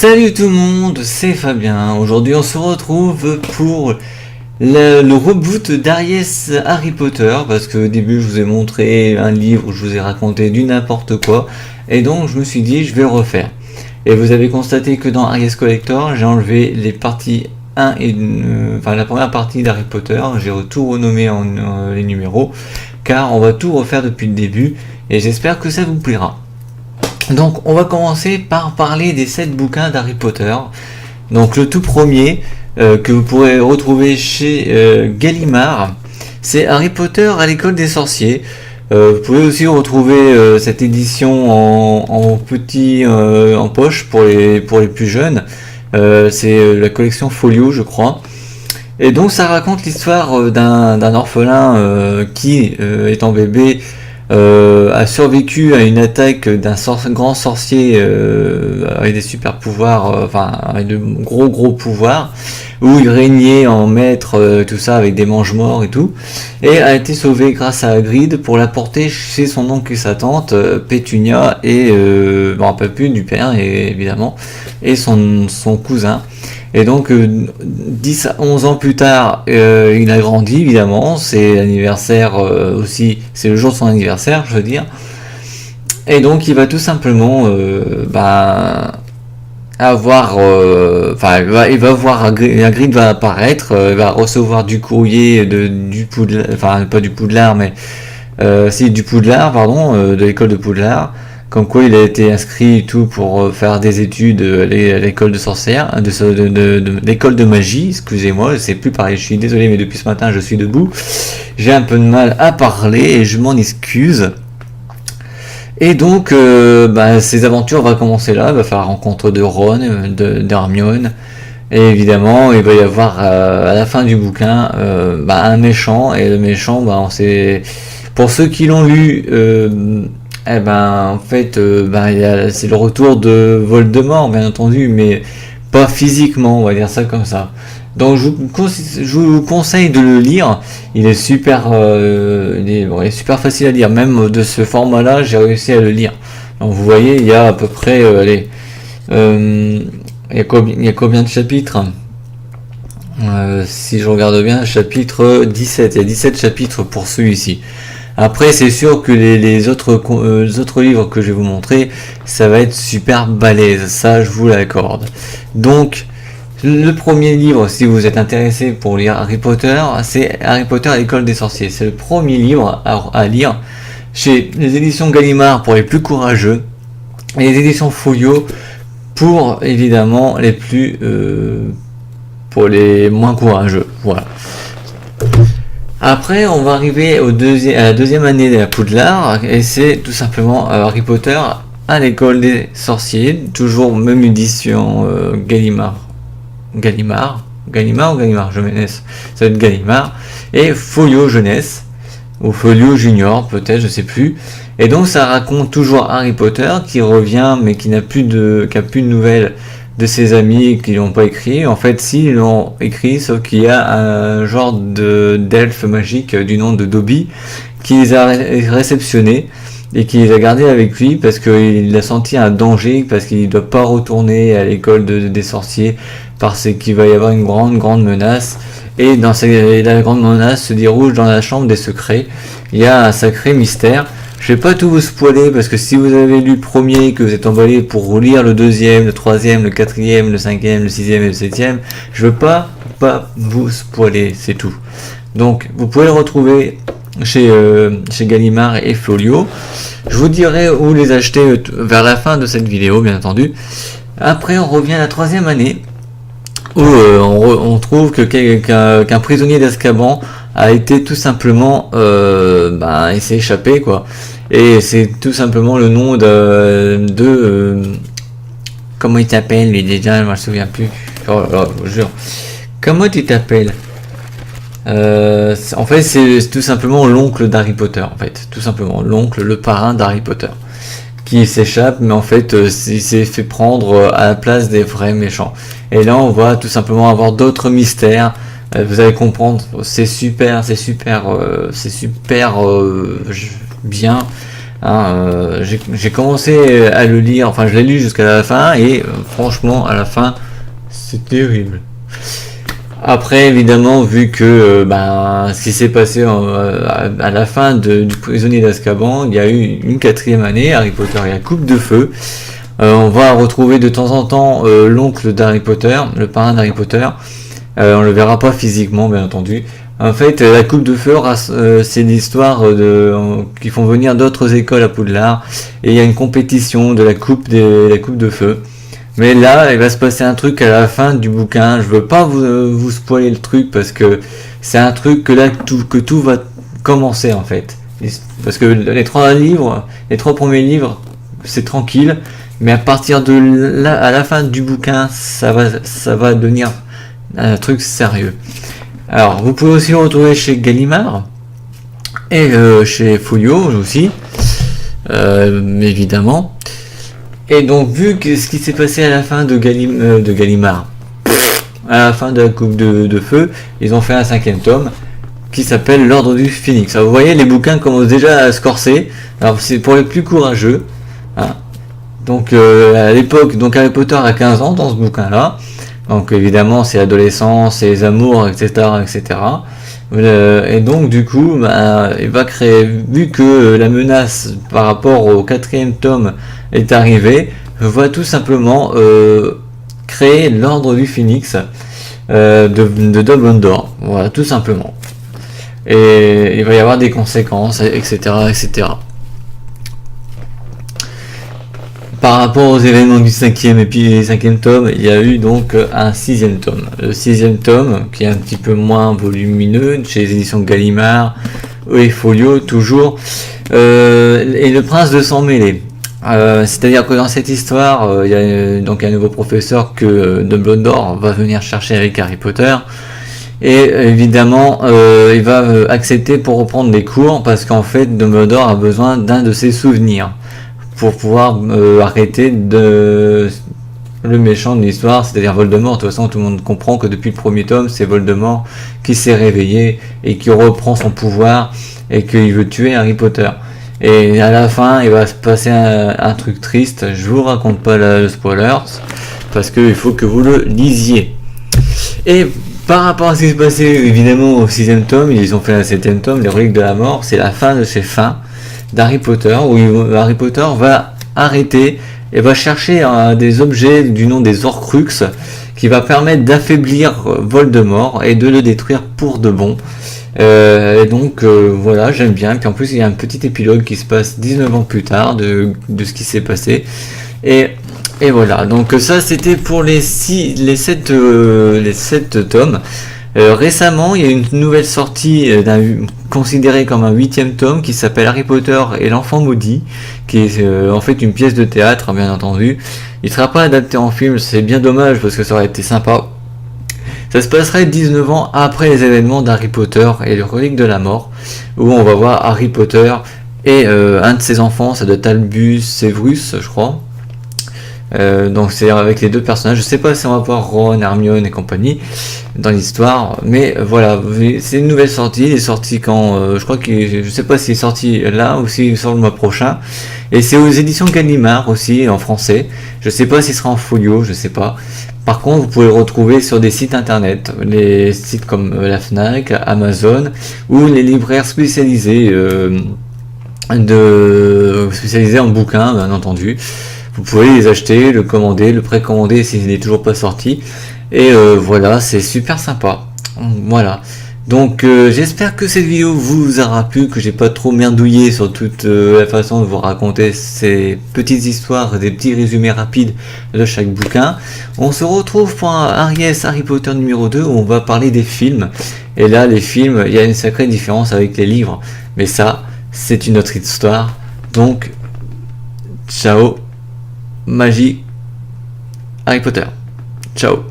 Salut tout le monde, c'est Fabien. Aujourd'hui on se retrouve pour le reboot d'Aries Harry Potter, parce que au début je vous ai montré un livre où je vous ai raconté du n'importe quoi, et donc je me suis dit je vais le refaire. Et vous avez constaté que dans Aries Collector j'ai enlevé les parties 1 et la première partie d'Harry Potter, j'ai tout renommé en les numéros, car on va tout refaire depuis le début, et j'espère que ça vous plaira. Donc on va commencer par parler des 7 bouquins d'Harry Potter. Donc le tout premier que vous pourrez retrouver chez Gallimard, c'est Harry Potter à l'école des sorciers. Vous pouvez aussi retrouver cette édition en poche pour les plus jeunes. C'est la collection Folio, je crois. Et donc ça raconte l'histoire d'un orphelin qui, étant bébé, a survécu à une attaque d'un grand sorcier avec des super pouvoirs, avec de gros pouvoirs, où il régnait en maître, tout ça avec des mange-morts et tout, et a été sauvé grâce à Hagrid pour l'apporter chez son oncle et sa tante, Pétunia, et je me rappelle plus du père évidemment, et son cousin. Et donc 10 à 11 ans plus tard, il a grandi évidemment, c'est l'anniversaire aussi, c'est le jour de son anniversaire je veux dire. Et donc il va tout simplement il va voir Hagrid va apparaître, il va recevoir du courrier du Poudlard, enfin pas du Poudlard mais du Poudlard pardon, de l'école de Poudlard, comme quoi il a été inscrit et tout pour faire des études à l'école de sorcière, de l'école de magie, excusez-moi, c'est plus pareil, je suis désolé mais depuis ce matin je suis debout, j'ai un peu de mal à parler et je m'en excuse. Et donc ses aventures vont commencer là, il va faire la rencontre de Ron, d'Hermione, et évidemment il va y avoir à la fin du bouquin un méchant, et le méchant c'est pour ceux qui l'ont lu, c'est le retour de Voldemort bien entendu, mais pas physiquement, on va dire ça comme ça. Donc je vous conseille de le lire, il est super super facile à lire, même de ce format là j'ai réussi à le lire. Donc vous voyez, il y a à peu près il y a combien de chapitres, si je regarde bien, chapitre 17, il y a 17 chapitres pour celui-ci. Après c'est sûr que les autres livres que je vais vous montrer, ça va être super balèze, ça je vous l'accorde. Donc le premier livre, si vous êtes intéressé pour lire Harry Potter, c'est Harry Potter à l'école des sorciers. C'est le premier livre à lire chez les éditions Gallimard pour les plus courageux, et les éditions Folio pour évidemment pour les moins courageux. Voilà. Après, on va arriver à la deuxième année de la Poudlard, et c'est tout simplement Harry Potter à l'école des sorciers, toujours même édition Gallimard, ou Gallimard, je me laisse, ça va être Gallimard, et Folio Jeunesse, ou Folio Junior peut-être, je sais plus. Et donc ça raconte toujours Harry Potter qui revient, mais qui n'a plus de nouvelles de ses amis qui l'ont pas écrit. En fait, s'ils l'ont écrit, sauf qu'il y a un genre d'elfe magique du nom de Dobby qui les a réceptionnés et qui les a gardés avec lui parce qu'il a senti un danger, parce qu'il ne doit pas retourner à l'école des sorciers, parce qu'il va y avoir une grande menace. Et la grande menace se déroule dans la chambre des secrets. Il y a un sacré mystère. Je vais pas tout vous spoiler, parce que si vous avez lu le premier, que vous êtes emballé pour relire le deuxième, le troisième, le quatrième, le cinquième, le sixième et le septième, je veux pas vous spoiler, c'est tout. Donc vous pouvez le retrouver chez Gallimard et Folio. Je vous dirai où les acheter vers la fin de cette vidéo, bien entendu. Après on revient à la troisième année, où on trouve qu'un prisonnier d'Azkaban a été tout simplement il s'est échappé quoi, et c'est tout simplement le nom de comment il t'appelle lui déjà, je me souviens plus, oh là là, je vous jure, comment tu t'appelles, en fait c'est tout simplement l'oncle d'Harry Potter, en fait tout simplement le parrain d'Harry Potter qui s'échappe, mais en fait il s'est fait prendre à la place des vrais méchants. Et là on va tout simplement avoir d'autres mystères, vous allez comprendre, c'est super bien. J'ai commencé à le lire, enfin je l'ai lu jusqu'à la fin et franchement à la fin c'est terrible. Après évidemment vu que ce qui s'est passé à la fin du prisonnier d'Azkaban, il y a eu une 4e année, Harry Potter et la Coupe de Feu. On va retrouver de temps en temps l'oncle d'Harry Potter, le parrain d'Harry Potter. On le verra pas physiquement bien entendu. En fait, la Coupe de Feu, c'est l'histoire qui font venir d'autres écoles à Poudlard et il y a une compétition de la Coupe de Feu. Mais là, il va se passer un truc à la fin du bouquin. Je veux pas vous spoiler le truc parce que c'est un truc que tout va commencer en fait. Parce que les 3 premiers livres, c'est tranquille, mais à partir de là, à la fin du bouquin, ça va devenir un truc sérieux. Alors, vous pouvez aussi le retrouver chez Gallimard et chez Folio aussi, évidemment. Et donc, vu que ce qui s'est passé à la fin de Gallimard, à la fin de la Coupe de Feu, ils ont fait un 5e tome qui s'appelle L'Ordre du Phénix. Alors, vous voyez, les bouquins commencent déjà à se corser. Alors, c'est pour les plus courageux. Hein. Donc, à l'époque, donc Harry Potter a 15 ans dans ce bouquin-là. Donc évidemment c'est l'adolescence, c'est les amours, etc. etc. Et donc du coup, il va créer, vu que la menace par rapport au 4e tome est arrivée, va tout simplement créer l'Ordre du Phénix de Dumbledore. Voilà, tout simplement. Et il va y avoir des conséquences, etc. etc. Par rapport aux événements du 5e et puis 5e tome, il y a eu donc un 6e tome. Le 6e tome, qui est un petit peu moins volumineux, chez les éditions Gallimard et Folio toujours, et le prince de sang mêlé. C'est-à-dire que dans cette histoire, il y a donc un nouveau professeur que Dumbledore va venir chercher avec Harry Potter. Et évidemment, il va accepter pour reprendre des cours parce qu'en fait, Dumbledore a besoin d'un de ses souvenirs pour pouvoir arrêter le méchant de l'histoire, c'est-à-dire Voldemort. De toute façon, tout le monde comprend que depuis le 1er tome, c'est Voldemort qui s'est réveillé et qui reprend son pouvoir et qu'il veut tuer Harry Potter. Et à la fin, il va se passer un truc triste. Je vous raconte pas le spoilers parce qu'il faut que vous le lisiez. Et par rapport à ce qui s'est passé évidemment au 6e tome, ils ont fait un 7e tome, les reliques de la mort, c'est la fin de ces fins d'Harry Potter, où Harry Potter va arrêter et va chercher des objets du nom des Horcruxes qui va permettre d'affaiblir Voldemort et de le détruire pour de bon. Et donc voilà, j'aime bien. Puis en plus il y a un petit épilogue qui se passe 19 ans plus tard de ce qui s'est passé. Et voilà, donc ça c'était pour les 7 tomes. Récemment, il y a une nouvelle sortie considérée comme un 8e tome qui s'appelle Harry Potter et l'enfant maudit, qui est en fait une pièce de théâtre, bien entendu. Il ne sera pas adapté en film, c'est bien dommage parce que ça aurait été sympa. Ça se passerait 19 ans après les événements d'Harry Potter et les reliques de la mort, où on va voir Harry Potter et un de ses enfants, ça doit être Albus Severus, je crois. Donc c'est avec les deux personnages. Je sais pas si on va voir Ron, Hermione et compagnie dans l'histoire, mais voilà, c'est une nouvelle sortie. Il est sorti quand je crois que je sais pas s'il est sorti là ou s'il sort le mois prochain. Et c'est aux éditions Gallimard aussi en français. Je sais pas s'il sera en folio, je sais pas. Par contre, vous pouvez le retrouver sur des sites internet, les sites comme la Fnac, Amazon ou les libraires spécialisés spécialisés en bouquins, bien entendu. Vous pouvez les acheter, le commander, le précommander s'il n'est toujours pas sorti. Et voilà, c'est super sympa. Voilà. Donc j'espère que cette vidéo vous aura plu, que j'ai pas trop merdouillé sur toute la façon de vous raconter ces petites histoires, des petits résumés rapides de chaque bouquin. On se retrouve pour un Harry Potter numéro 2 où on va parler des films. Et là, les films, il y a une sacrée différence avec les livres. Mais ça, c'est une autre histoire. Donc, ciao. Magie, Harry Potter. Ciao.